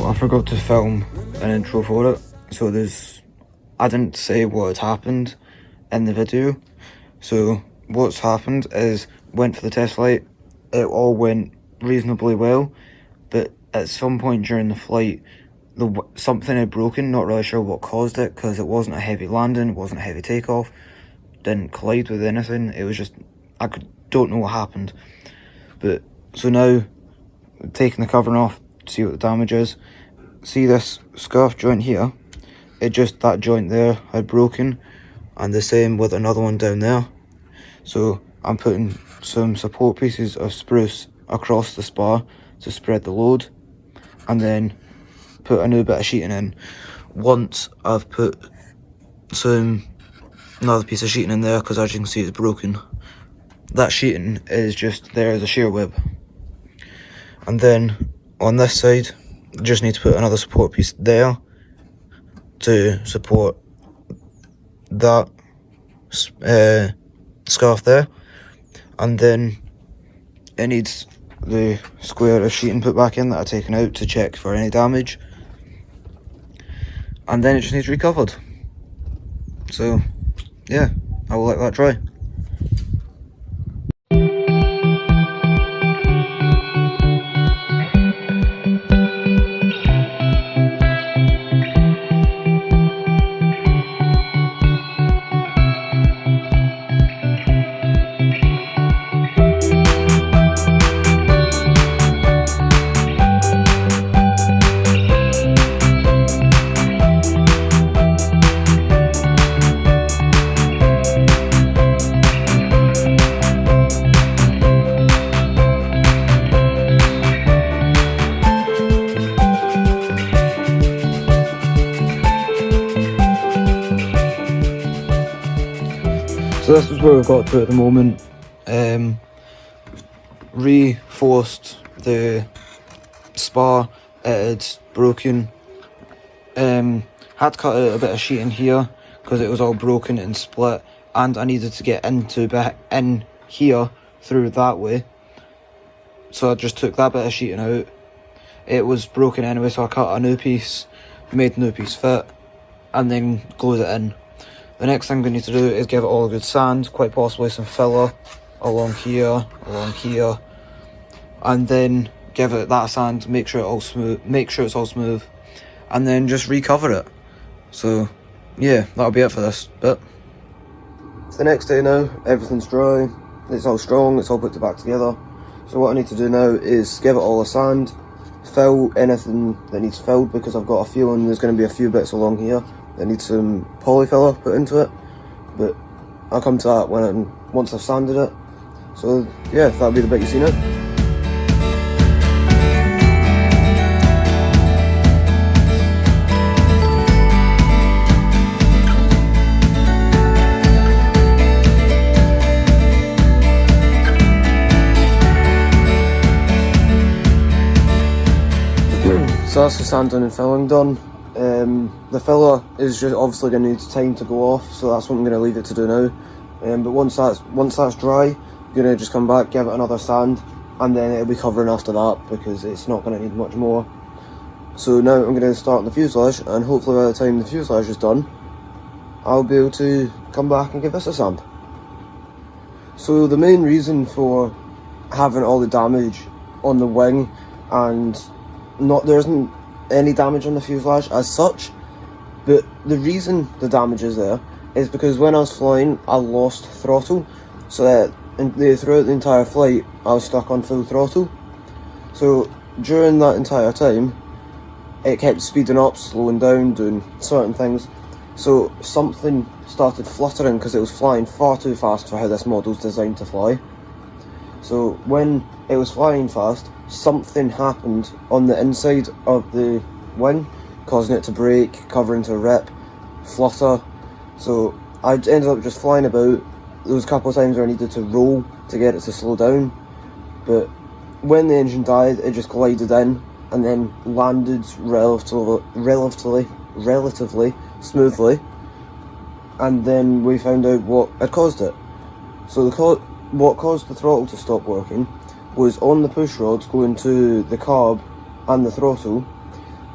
I forgot to film an intro for it, so I didn't say what had happened in the video. So what's happened is, went for the test flight, it all went reasonably well, but at some point during the flight, something had broken. Not really sure what caused it, because it wasn't a heavy landing, it wasn't a heavy takeoff, didn't collide with anything. It was just, don't know what happened. But so now, taking the covering off to see what the damage is. See this scarf joint here? That joint there had broken, and the same with another one down there. So I'm putting some support pieces of spruce across the spar to spread the load, and then put a new bit of sheeting in. Once I've put another piece of sheeting in there, because as you can see it's broken. That sheeting is just there as a shear web. And then on this side, just need to put another support piece there to support that scarf there. And then it needs the square of sheeting put back in that I've taken out to check for any damage. And then it just needs recovered. So yeah, I will let that dry. So this is where we've got to at the moment. Reinforced the spar, it had broken. Had to cut out a bit of sheeting here because it was all broken and split, and I needed to get in here through that way. So I just took that bit of sheeting out. It was broken anyway, so I cut a new piece, made a new piece fit, and then glued it in. The next thing we need to do is give it all a good sand, quite possibly some filler along here, and then give it that sand, make sure it's all smooth, and then just recover it. So yeah, that'll be it for this bit. It's the next day now, everything's dry, it's all strong, it's all put back together. So what I need to do now is give it all a sand, fill anything that needs filled, because I've got a feeling there's going to be a few bits along here that need some poly filler put into it, but I'll come to that once I've sanded it. So yeah, that'll be the bit you see now. So that's the sanding and filling done. The filler is just obviously going to need time to go off, so that's what I'm going to leave it to do now. But once that's dry, I'm going to just come back, give it another sand, and then it'll be covering after that, because it's not going to need much more. So now I'm going to start on the fuselage, and hopefully by the time the fuselage is done, I'll be able to come back and give this a sand. So the main reason for having all the damage on the wing, and there isn't any damage on the fuselage as such, but the reason the damage is there is because when I was flying I lost throttle, so that throughout the entire flight I was stuck on full throttle. So during that entire time it kept speeding up, slowing down, doing certain things. So something started fluttering because it was flying far too fast for how this model's designed to fly. So when it was flying fast, something happened on the inside of the wing, causing it to break, covering to rip, flutter. So I ended up just flying about. There was a couple of times where I needed to roll to get it to slow down, but when the engine died, it just glided in and then landed relatively smoothly, and then we found out what had caused it. So what caused the throttle to stop working was on the push rods going to the carb and the throttle,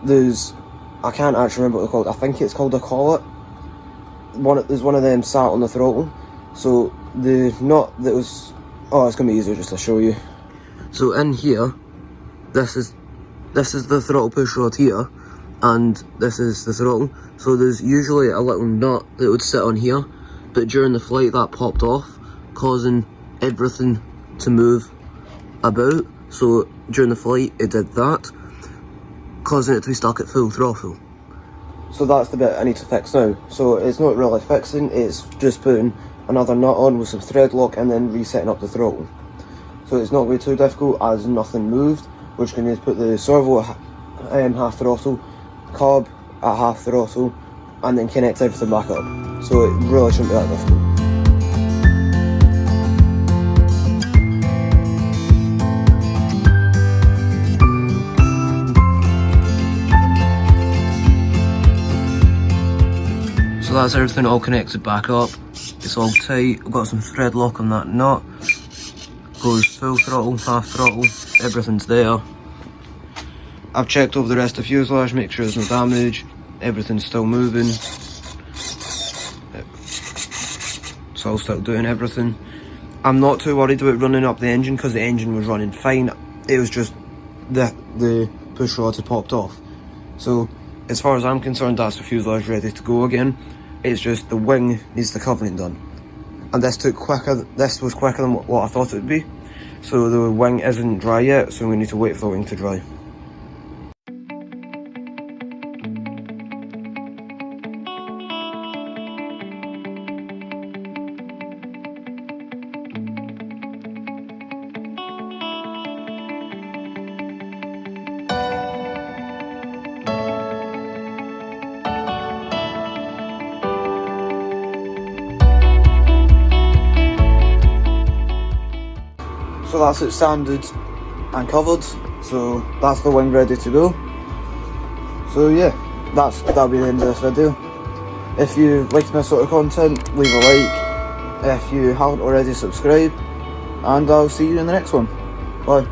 I can't actually remember what they're called. I think it's called a collet. There's one of them sat on the throttle. So it's gonna be easier just to show you. So in here, this is the throttle push rod here, and this is the throttle. So there's usually a little nut that would sit on here, but during the flight that popped off, causing everything to move about. So during the flight it did that, causing it to be stuck at full throttle. So that's the bit I need to fix now. So it's not really fixing, it's just putting another nut on with some thread lock and then resetting up the throttle. So it's not going to be too difficult as nothing moved. We're just going to put the servo at half throttle, carb at half throttle, and then connect everything back up. So it really shouldn't be that difficult. So that's everything all connected back up. It's all tight. I've got some thread lock on that nut. Goes full throttle, half throttle, everything's there. I've checked over the rest of the fuselage, make sure there's no damage. Everything's still moving. It's all still doing everything. I'm not too worried about running up the engine because the engine was running fine. It was just the push rods had popped off. So as far as I'm concerned, that's the fuselage ready to go again. It's just the wing needs the covering done. And this was quicker than what I thought it would be. So the wing isn't dry yet, so we need to wait for the wing to dry. So that's it sanded and covered, so that's the wing ready to go. So yeah, that'll be the end of this video. If you like this sort of content, leave a like. If you haven't already, subscribe, and I'll see you in the next one. Bye.